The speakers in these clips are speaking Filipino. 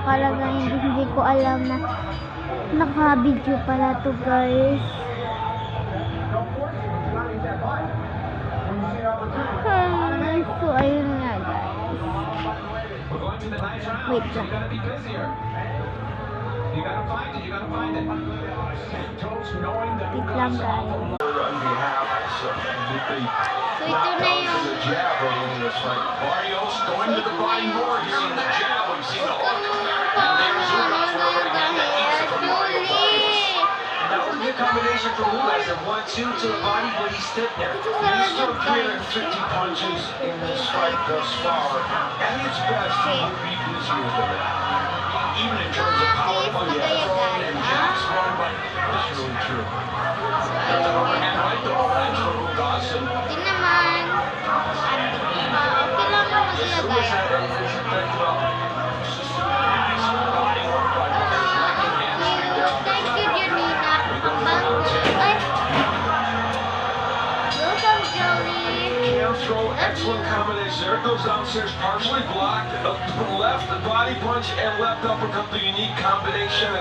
kalagayan. Hindi ko alam na naka-video pala to guys. So ayun nga guys. Wait lang. Wait lang guys. So ito na yung combination for Lewis of 1-2 to the body, but he's stiff there. He's still 350 punches in this fight thus far. At its best, he will be easier than that. Even in terms of power, and Jack's one, but that's really true. That's an overhand right to offense for Dawson. Hindi naman. Okay lang naman sila guys. Excellent combination. There it goes downstairs, partially blocked. Left body punch and left uppercut, the unique combination.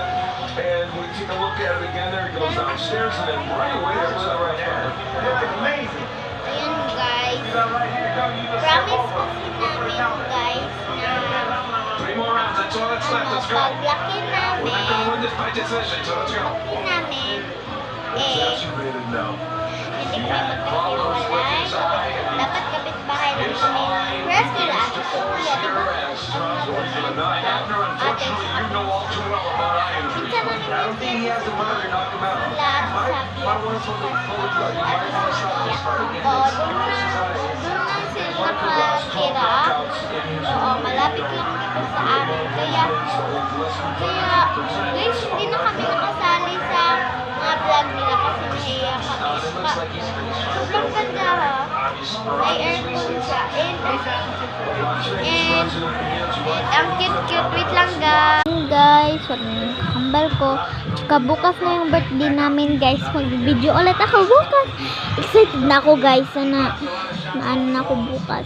And we take a look at it again. There it goes downstairs, and then right away there's that right hand. Amazing. Ayan guys. Promise kasi namin guys na 3 more rounds. That's all that's left. Let's go. paglaki namin, We're not going to win this by decision, so let's go. namin, Saturated now. hindi kami magkahiwalay. Dapat kapitbahay lang kami. First nila ate Sophia, di ba? Unfortunately, you know all too well about eye injury. Minsan namin I don't think he has the money to knock him out. lahat sa Might want to put ate Sophia. Oo, doon lang sila nakatira. Oo, malapit lang dito sa amin. Kaya, guys, hindi na kami nakasali sa mga vlog nila kasi nahiya kami. Sobrang ganda ha. May aircon siya. And ang cute-cute. Wait lang guys. Kambal ko. Tsaka bukas na yung birthday namin guys. Mag-video ulit ako bukas. Excited na ako guys. Sana ano na ako bukas.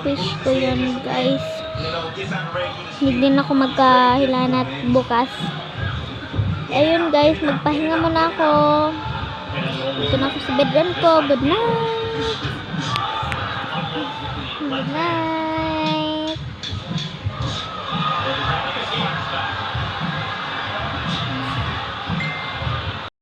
Wish ko yun guys. Hindi din ako magkahilanat bukas. Ayun guys. Magpahinga muna ako. Ito na ako sa bedroom ko. Good night. Good night.